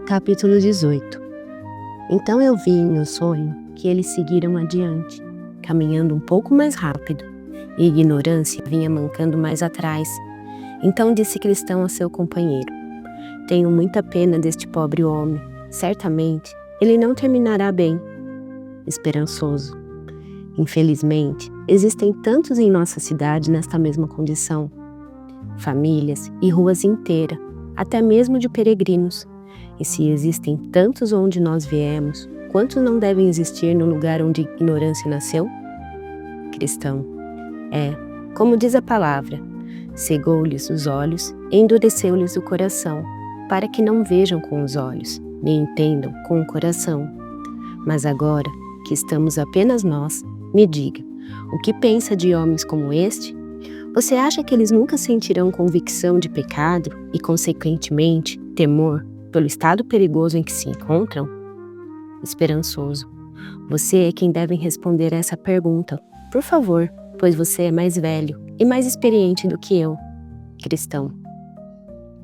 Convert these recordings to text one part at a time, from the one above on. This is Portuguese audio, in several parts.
Capítulo 18. Então eu vi em meu sonho que eles seguiram adiante, caminhando um pouco mais rápido, e ignorância vinha mancando mais atrás. Então disse Cristão a seu companheiro: tenho muita pena deste pobre homem, certamente ele não terminará bem. Esperançoso: infelizmente, existem tantos em nossa cidade nesta mesma condição. Famílias e ruas inteiras, até mesmo de peregrinos. E se existem tantos onde nós viemos, quantos não devem existir no lugar onde a ignorância nasceu? Cristão: como diz a palavra, cegou-lhes os olhos e endureceu-lhes o coração, para que não vejam com os olhos, nem entendam com o coração. Mas agora, que estamos apenas nós, me diga, o que pensa de homens como este? Você acha que eles nunca sentirão convicção de pecado e, consequentemente, temor pelo estado perigoso em que se encontram? Esperançoso: você é quem deve responder essa pergunta, por favor, pois você é mais velho e mais experiente do que eu. Cristão: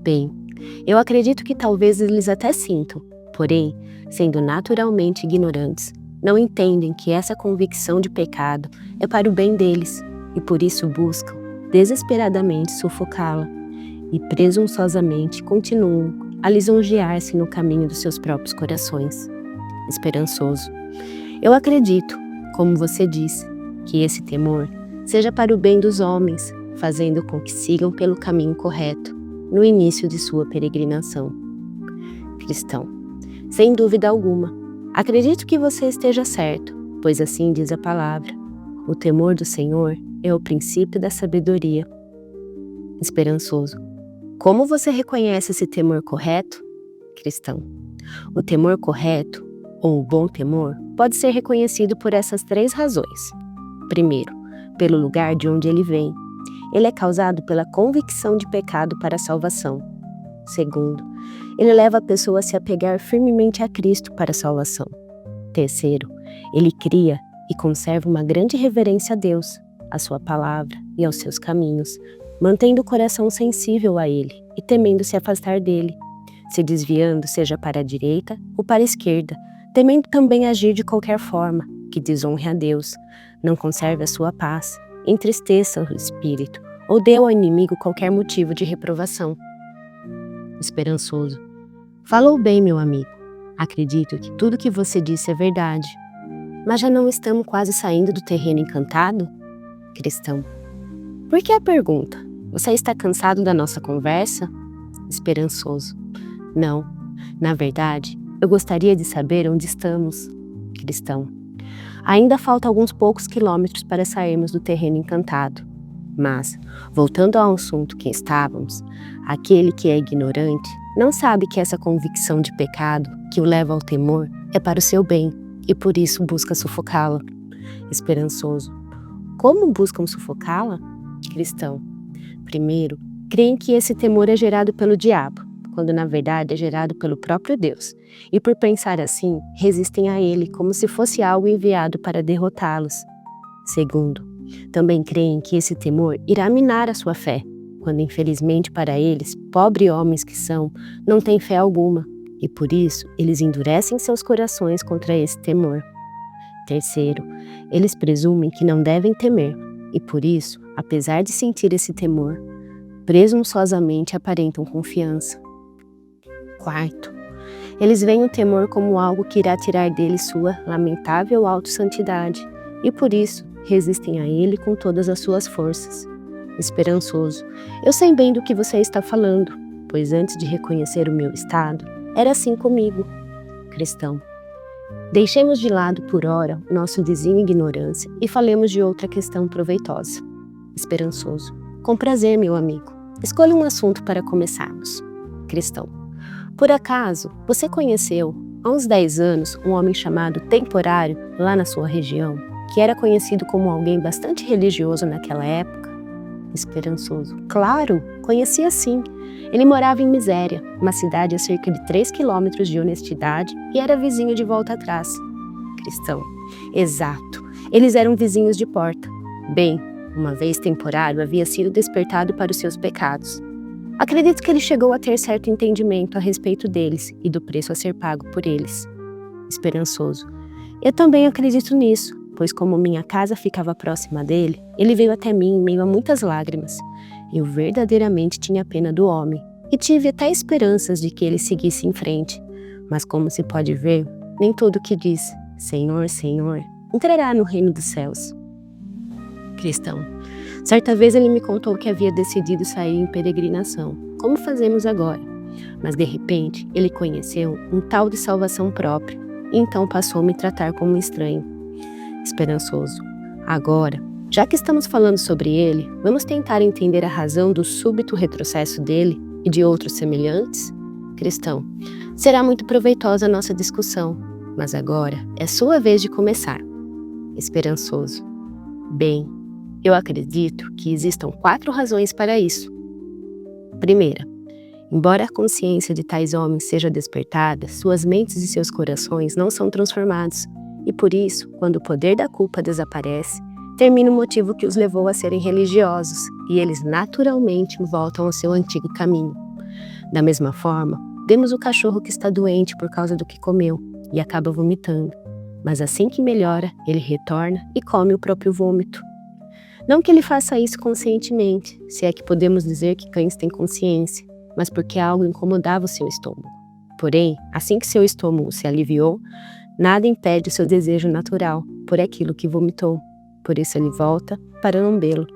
bem, eu acredito que talvez eles até sintam, porém, sendo naturalmente ignorantes, não entendem que essa convicção de pecado é para o bem deles e por isso buscam desesperadamente sufocá-la e presunçosamente continuam a lisonjear-se no caminho dos seus próprios corações. Esperançoso: eu acredito, como você disse, que esse temor seja para o bem dos homens, fazendo com que sigam pelo caminho correto no início de sua peregrinação. Cristão: sem dúvida alguma, acredito que você esteja certo, pois assim diz a palavra: o temor do Senhor é o princípio da sabedoria. Esperançoso: como você reconhece esse temor correto? Cristão: o temor correto, ou o bom temor, pode ser reconhecido por essas 3 razões. Primeiro, pelo lugar de onde ele vem. Ele é causado pela convicção de pecado para a salvação. Segundo, ele leva a pessoa a se apegar firmemente a Cristo para a salvação. Terceiro, ele cria e conserva uma grande reverência a Deus, à sua palavra e aos seus caminhos, mantendo o coração sensível a ele e temendo se afastar dele, se desviando seja para a direita ou para a esquerda, temendo também agir de qualquer forma que desonre a Deus, não conserve a sua paz, entristeça o espírito ou dê ao inimigo qualquer motivo de reprovação. Esperançoso: falou bem, meu amigo. Acredito que tudo que você disse é verdade. Mas já não estamos quase saindo do terreno encantado? Cristão: por que a pergunta? Você está cansado da nossa conversa? Esperançoso: não. Na verdade, eu gostaria de saber onde estamos. Cristão: ainda falta alguns poucos quilômetros para sairmos do terreno encantado. Mas, voltando ao assunto que estávamos, aquele que é ignorante não sabe que essa convicção de pecado que o leva ao temor é para o seu bem e por isso busca sufocá-la. Esperançoso: como buscam sufocá-la? Cristão: primeiro, creem que esse temor é gerado pelo diabo, quando na verdade é gerado pelo próprio Deus, e por pensar assim, resistem a ele como se fosse algo enviado para derrotá-los. Segundo, também creem que esse temor irá minar a sua fé, quando infelizmente para eles, pobres homens que são, não têm fé alguma, e por isso eles endurecem seus corações contra esse temor. Terceiro, eles presumem que não devem temer, e por isso, apesar de sentir esse temor, presunçosamente aparentam confiança. Quarto, eles veem o temor como algo que irá tirar deles sua lamentável autossantidade, e por isso resistem a ele com todas as suas forças. Esperançoso: eu sei bem do que você está falando, pois antes de reconhecer o meu estado, era assim comigo. Cristão: deixemos de lado por ora o nosso vizinho ignorância e falemos de outra questão proveitosa. Esperançoso: com prazer, meu amigo. Escolha um assunto para começarmos. Cristão: por acaso, você conheceu, há uns 10 anos, um homem chamado Temporário lá na sua região, que era conhecido como alguém bastante religioso naquela época? Esperançoso: claro, conhecia sim. Ele morava em Miséria, uma cidade a cerca de 3 quilômetros de Honestidade, e era vizinho de Volta Atrás. Cristão: exato, eles eram vizinhos de porta. Bem, uma vez Temporário havia sido despertado para os seus pecados. Acredito que ele chegou a ter certo entendimento a respeito deles e do preço a ser pago por eles. Esperançoso. Eu também acredito nisso, pois como minha casa ficava próxima dele, ele veio até mim em meio a muitas lágrimas. Eu verdadeiramente tinha pena do homem e tive até esperanças de que ele seguisse em frente. Mas como se pode ver, nem tudo que diz Senhor, Senhor entrará no reino dos céus. Cristão. Certa vez ele me contou que havia decidido sair em peregrinação, como fazemos agora. Mas de repente ele conheceu um tal de salvação própria e então passou a me tratar como um estranho. Esperançoso. Agora, já que estamos falando sobre ele, vamos tentar entender a razão do súbito retrocesso dele e de outros semelhantes? Cristão. Será muito proveitosa a nossa discussão, mas agora é sua vez de começar. Esperançoso. Bem, eu acredito que existam 4 razões para isso. Primeira, embora a consciência de tais homens seja despertada, suas mentes e seus corações não são transformados, e por isso, quando o poder da culpa desaparece, termina o motivo que os levou a serem religiosos, e eles naturalmente voltam ao seu antigo caminho. Da mesma forma, vemos o cachorro que está doente por causa do que comeu, e acaba vomitando. Mas assim que melhora, ele retorna e come o próprio vômito. Não que ele faça isso conscientemente, se é que podemos dizer que cães têm consciência, mas porque algo incomodava o seu estômago. Porém, assim que seu estômago se aliviou, nada impede o seu desejo natural por aquilo que vomitou. Por isso ele volta para lambê-lo.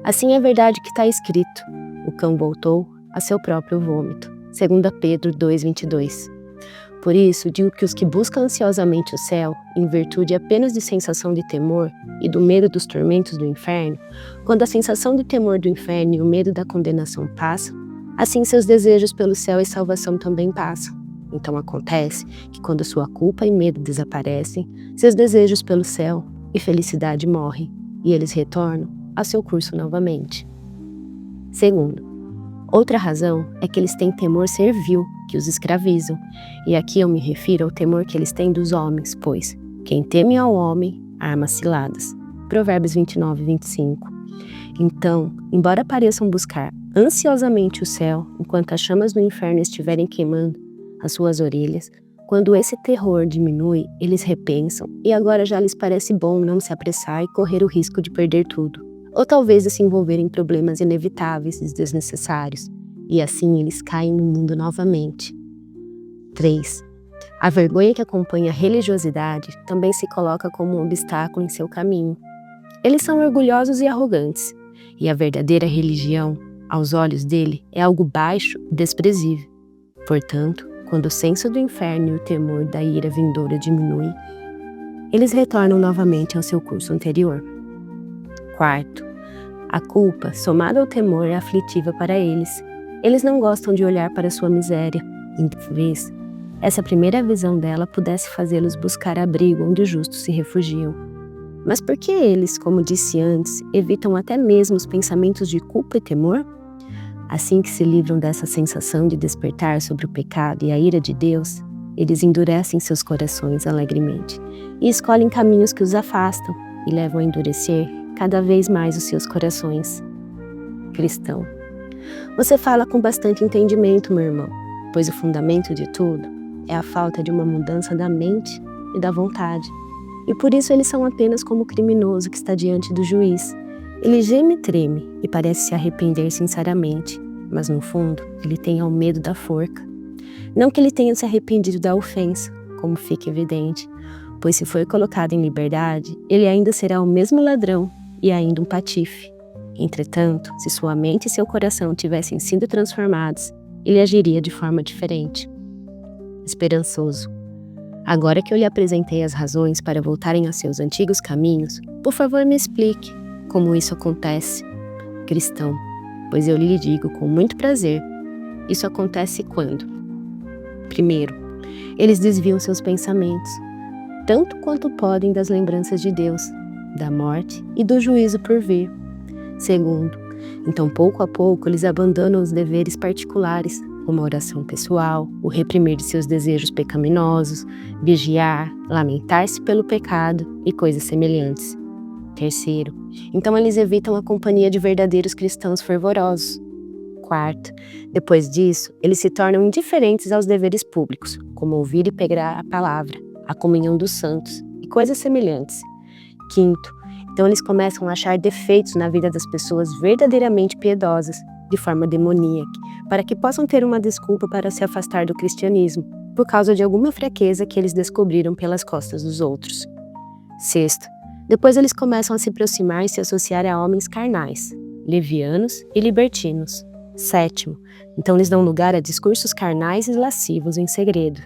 Assim é verdade que está escrito: o cão voltou a seu próprio vômito. 2 Pedro 2:22. Por isso, digo que os que buscam ansiosamente o céu, em virtude apenas de sensação de temor e do medo dos tormentos do inferno, quando a sensação de temor do inferno e o medo da condenação passam, assim seus desejos pelo céu e salvação também passam. Então acontece que quando sua culpa e medo desaparecem, seus desejos pelo céu e felicidade morrem, e eles retornam a seu curso novamente. Segundo, outra razão é que eles têm temor servil, que os escravizam, e aqui eu me refiro ao temor que eles têm dos homens, pois quem teme ao homem, arma ciladas. Provérbios 29:25. Então, embora pareçam buscar ansiosamente o céu, enquanto as chamas do inferno estiverem queimando as suas orelhas, quando esse terror diminui, eles repensam, e agora já lhes parece bom não se apressar e correr o risco de perder tudo, ou talvez de se envolver em problemas inevitáveis e desnecessários, e assim eles caem no mundo novamente. 3. A vergonha que acompanha a religiosidade também se coloca como um obstáculo em seu caminho. Eles são orgulhosos e arrogantes, e a verdadeira religião, aos olhos dele, é algo baixo e desprezível. Portanto, quando o senso do inferno e o temor da ira vindoura diminui, eles retornam novamente ao seu curso anterior. 4. A culpa, somada ao temor, é aflitiva para eles. Eles não gostam de olhar para sua miséria, e talvez essa primeira visão dela pudesse fazê-los buscar abrigo onde os justos se refugiam. Mas por que eles, como disse antes, evitam até mesmo os pensamentos de culpa e temor? Assim que se livram dessa sensação de despertar sobre o pecado e a ira de Deus, eles endurecem seus corações alegremente e escolhem caminhos que os afastam e levam a endurecer cada vez mais os seus corações. Cristão. Você fala com bastante entendimento, meu irmão, pois o fundamento de tudo é a falta de uma mudança da mente e da vontade. E por isso eles são apenas como o criminoso que está diante do juiz. Ele geme e treme e parece se arrepender sinceramente, mas no fundo ele tem o medo da forca. Não que ele tenha se arrependido da ofensa, como fica evidente, pois se foi colocado em liberdade, ele ainda será o mesmo ladrão e ainda um patife. Entretanto, se sua mente e seu coração tivessem sido transformados, ele agiria de forma diferente. Esperançoso. Agora que eu lhe apresentei as razões para voltarem a seus antigos caminhos, por favor me explique como isso acontece. Cristão. Pois eu lhe digo com muito prazer, isso acontece quando? Primeiro, eles desviam seus pensamentos, tanto quanto podem das lembranças de Deus, da morte e do juízo por vir. Segundo, então pouco a pouco eles abandonam os deveres particulares, como a oração pessoal, o reprimir de seus desejos pecaminosos, vigiar, lamentar-se pelo pecado e coisas semelhantes. Terceiro, então eles evitam a companhia de verdadeiros cristãos fervorosos. quarto. Depois disso, eles se tornam indiferentes aos deveres públicos, como ouvir e pregar a palavra, a comunhão dos santos e coisas semelhantes. Quinto, então eles começam a achar defeitos na vida das pessoas verdadeiramente piedosas, de forma demoníaca, para que possam ter uma desculpa para se afastar do cristianismo, por causa de alguma fraqueza que eles descobriram pelas costas dos outros. Sexto, depois eles começam a se aproximar e se associar a homens carnais, levianos e libertinos. Sétimo, então eles dão lugar a discursos carnais e lascivos em segredo,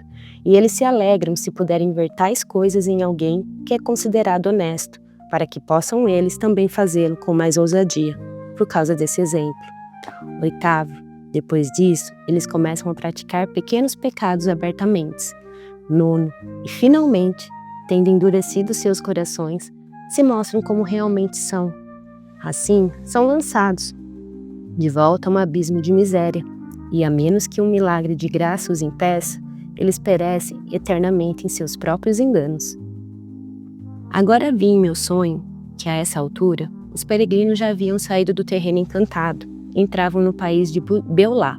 e eles se alegram se puderem ver tais coisas em alguém que é considerado honesto, para que possam eles também fazê-lo com mais ousadia, por causa desse exemplo. Oitavo, depois disso, eles começam a praticar pequenos pecados abertamente. Nono, e finalmente, tendo endurecido seus corações, se mostram como realmente são. Assim, são lançados de volta a um abismo de miséria, e a menos que um milagre de graça os impeça, eles perecem eternamente em seus próprios enganos. Agora vi em meu sonho que, a essa altura, os peregrinos já haviam saído do terreno encantado e entravam no país de Beolá,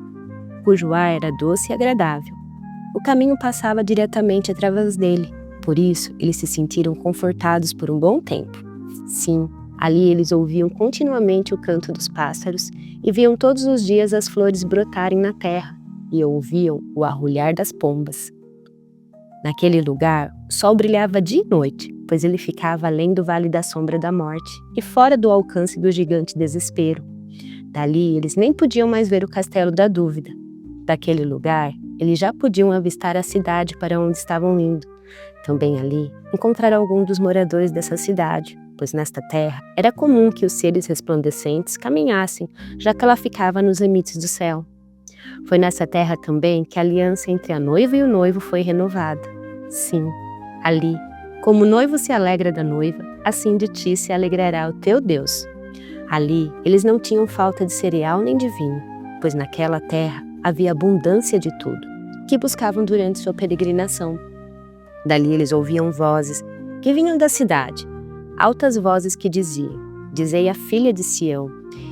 cujo ar era doce e agradável. O caminho passava diretamente através dele, por isso eles se sentiram confortados por um bom tempo. Sim, ali eles ouviam continuamente o canto dos pássaros e viam todos os dias as flores brotarem na terra e ouviam o arrulhar das pombas. Naquele lugar, o sol brilhava dia e noite, pois ele ficava além do vale da sombra da morte e fora do alcance do gigante desespero. Dali, eles nem podiam mais ver o castelo da dúvida. Daquele lugar, eles já podiam avistar a cidade para onde estavam indo. Também ali, encontrar algum dos moradores dessa cidade, pois nesta terra era comum que os seres resplandecentes caminhassem, já que ela ficava nos limites do céu. Foi nessa terra também que a aliança entre a noiva e o noivo foi renovada. Sim, ali, como o noivo se alegra da noiva, assim de ti se alegrará o teu Deus. Ali, eles não tinham falta de cereal nem de vinho, pois naquela terra havia abundância de tudo, que buscavam durante sua peregrinação. Dali eles ouviam vozes que vinham da cidade, altas vozes que diziam: Dizei à filha de Sião,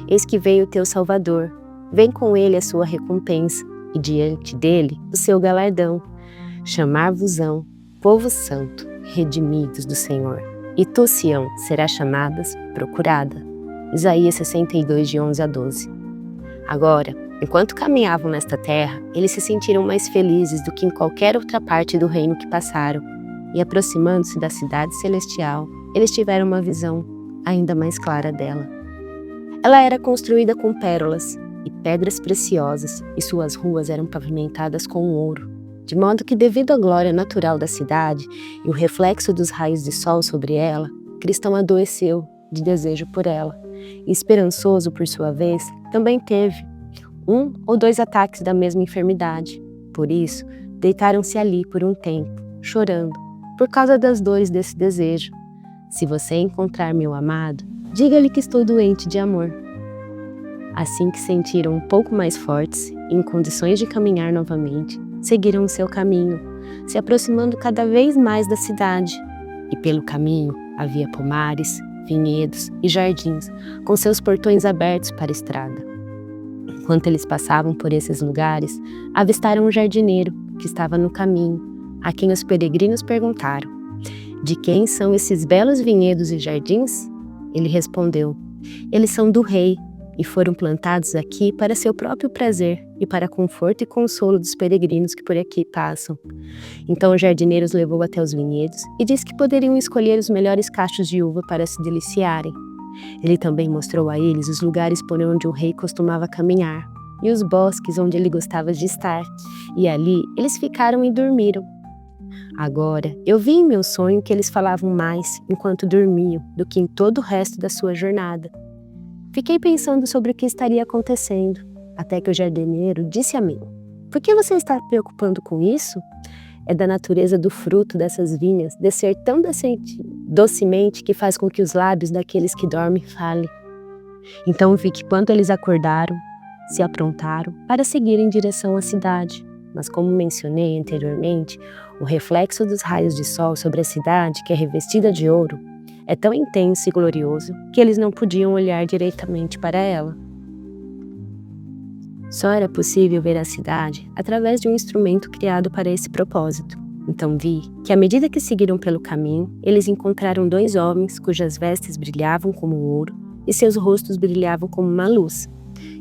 eis que veio o teu Salvador, vem com ele a sua recompensa, e diante dele o seu galardão. Chamar-vos-ão, povo santo, redimidos do Senhor, e tu, Sião, serás chamadas procurada. Isaías 62, de 11 a 12. Agora, enquanto caminhavam nesta terra, eles se sentiram mais felizes do que em qualquer outra parte do reino que passaram, e aproximando-se da cidade celestial, eles tiveram uma visão ainda mais clara dela. Ela era construída com pérolas e pedras preciosas, e suas ruas eram pavimentadas com ouro, de modo que, devido à glória natural da cidade e o reflexo dos raios de sol sobre ela, Cristão adoeceu de desejo por ela, e esperançoso, por sua vez, também teve 1 ou 2 ataques da mesma enfermidade. Por isso, deitaram-se ali por um tempo, chorando, por causa das dores desse desejo. Se você encontrar meu amado, diga-lhe que estou doente de amor. Assim que sentiram um pouco mais fortes e em condições de caminhar novamente, seguiram o seu caminho, se aproximando cada vez mais da cidade. E pelo caminho havia pomares, vinhedos e jardins, com seus portões abertos para a estrada. Enquanto eles passavam por esses lugares, avistaram um jardineiro que estava no caminho, a quem os peregrinos perguntaram: De quem são esses belos vinhedos e jardins? Ele respondeu: Eles são do rei e foram plantados aqui para seu próprio prazer e para conforto e consolo dos peregrinos que por aqui passam. Então o jardineiro os levou até os vinhedos e disse que poderiam escolher os melhores cachos de uva para se deliciarem. Ele também mostrou a eles os lugares por onde o rei costumava caminhar e os bosques onde ele gostava de estar, e ali eles ficaram e dormiram. Agora, eu vi em meu sonho que eles falavam mais enquanto dormiam do que em todo o resto da sua jornada. Fiquei pensando sobre o que estaria acontecendo, até que o jardineiro disse a mim: Por que você está preocupando com isso? É da natureza do fruto dessas vinhas descer tão docemente que faz com que os lábios daqueles que dormem falem. Então vi que quando eles acordaram, se aprontaram para seguir em direção à cidade. Mas como mencionei anteriormente, o reflexo dos raios de sol sobre a cidade, que é revestida de ouro, é tão intenso e glorioso que eles não podiam olhar diretamente para ela. Só era possível ver a cidade através de um instrumento criado para esse propósito. Então vi que, à medida que seguiram pelo caminho, eles encontraram 2 homens cujas vestes brilhavam como ouro e seus rostos brilhavam como uma luz.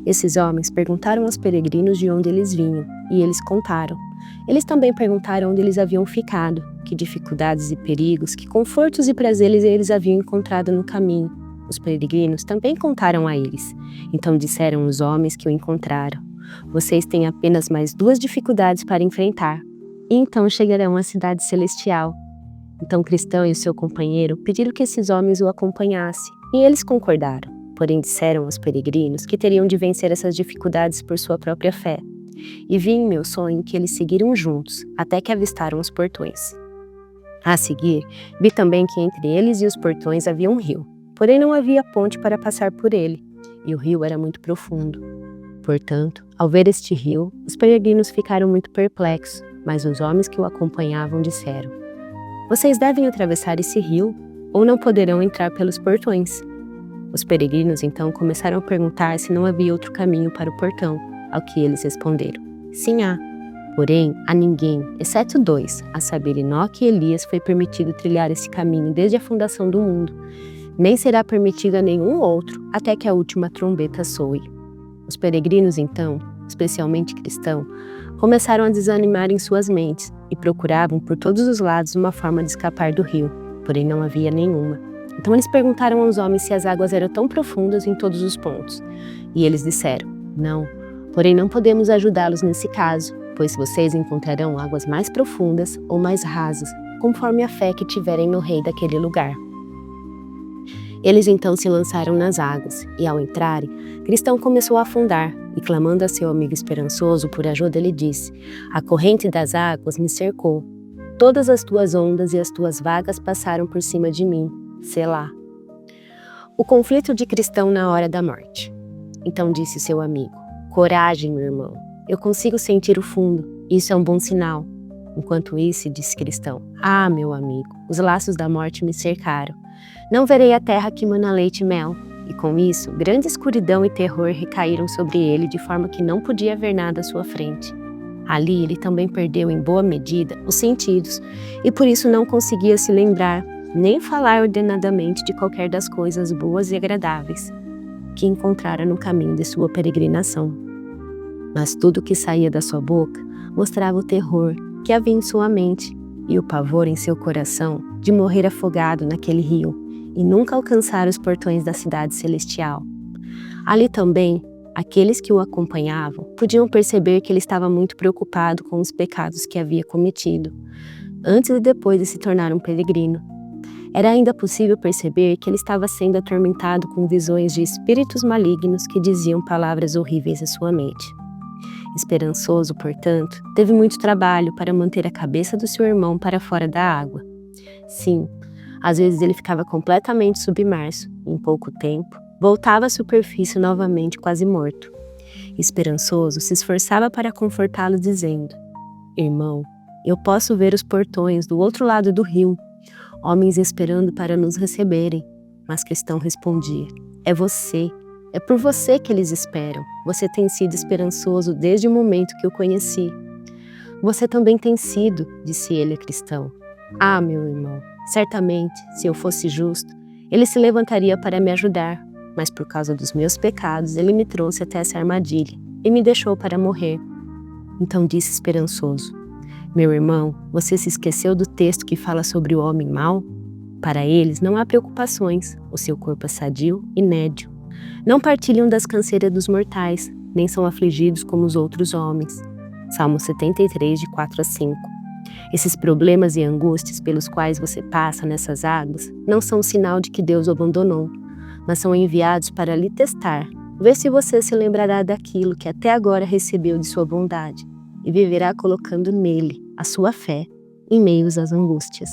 Esses homens perguntaram aos peregrinos de onde eles vinham, e eles contaram. Eles também perguntaram onde eles haviam ficado, que dificuldades e perigos, que confortos e prazeres eles haviam encontrado no caminho. Os peregrinos também contaram a eles. Então disseram os homens que o encontraram: vocês têm apenas mais 2 dificuldades para enfrentar, e então chegarão à cidade celestial. Então Cristão e o seu companheiro pediram que esses homens o acompanhassem, e eles concordaram. Porém disseram aos peregrinos que teriam de vencer essas dificuldades por sua própria fé. E vi em meu sonho que eles seguiram juntos, até que avistaram os portões. A seguir, vi também que entre eles e os portões havia um rio, porém não havia ponte para passar por ele, e o rio era muito profundo. Portanto, ao ver este rio, os peregrinos ficaram muito perplexos, mas os homens que o acompanhavam disseram: vocês devem atravessar esse rio, ou não poderão entrar pelos portões. Os peregrinos então começaram a perguntar se não havia outro caminho para o portão, ao que eles responderam: sim há. Porém, a ninguém, exceto 2, a saber, Enoque e Elias, foi permitido trilhar esse caminho desde a fundação do mundo, nem será permitido a nenhum outro até que a última trombeta soe. Os peregrinos então, especialmente Cristão, começaram a desanimar em suas mentes e procuravam por todos os lados uma forma de escapar do rio, porém não havia nenhuma. Então eles perguntaram aos homens se as águas eram tão profundas em todos os pontos, e eles disseram: não, porém não podemos ajudá-los nesse caso, pois vocês encontrarão águas mais profundas ou mais rasas, conforme a fé que tiverem no rei daquele lugar. Eles então se lançaram nas águas, e ao entrarem, Cristão começou a afundar, e clamando a seu amigo esperançoso por ajuda, ele disse: a corrente das águas me cercou. Todas as tuas ondas e as tuas vagas passaram por cima de mim. Selá. O conflito de Cristão na hora da morte. Então disse seu amigo: coragem, meu irmão. Eu consigo sentir o fundo. Isso é um bom sinal. Enquanto isso, disse Cristão: ah, meu amigo, os laços da morte me cercaram. Não verei a terra que mana leite e mel. E com isso, grande escuridão e terror recaíram sobre ele de forma que não podia ver nada à sua frente. Ali ele também perdeu em boa medida os sentidos e por isso não conseguia se lembrar nem falar ordenadamente de qualquer das coisas boas e agradáveis que encontrara no caminho de sua peregrinação. Mas tudo que saía da sua boca mostrava o terror que havia em sua mente e o pavor em seu coração de morrer afogado naquele rio e nunca alcançar os portões da cidade celestial. Ali também, aqueles que o acompanhavam podiam perceber que ele estava muito preocupado com os pecados que havia cometido, antes e depois de se tornar um peregrino. Era ainda possível perceber que ele estava sendo atormentado com visões de espíritos malignos que diziam palavras horríveis à sua mente. Esperançoso, portanto, teve muito trabalho para manter a cabeça do seu irmão para fora da água. Sim, às vezes ele ficava completamente submerso e, em pouco tempo, voltava à superfície novamente quase morto. Esperançoso se esforçava para confortá-lo, dizendo: irmão, eu posso ver os portões do outro lado do rio, homens esperando para nos receberem. Mas Cristão respondia: é você, é por você que eles esperam. Você tem sido esperançoso desde o momento que o conheci. Você também tem sido, disse ele a Cristão. Ah, meu irmão, certamente, se eu fosse justo, ele se levantaria para me ajudar, mas por causa dos meus pecados ele me trouxe até essa armadilha e me deixou para morrer. Então disse esperançoso: meu irmão, você se esqueceu do texto que fala sobre o homem mau? Para eles não há preocupações, o seu corpo é sadio e nédio. Não partilham das canseiras dos mortais, nem são afligidos como os outros homens. Salmo 73, de 4 a 5. Esses problemas e angústias pelos quais você passa nessas águas não são sinal de que Deus o abandonou, mas são enviados para lhe testar, ver se você se lembrará daquilo que até agora recebeu de sua bondade e viverá colocando nele a sua fé em meio às angústias.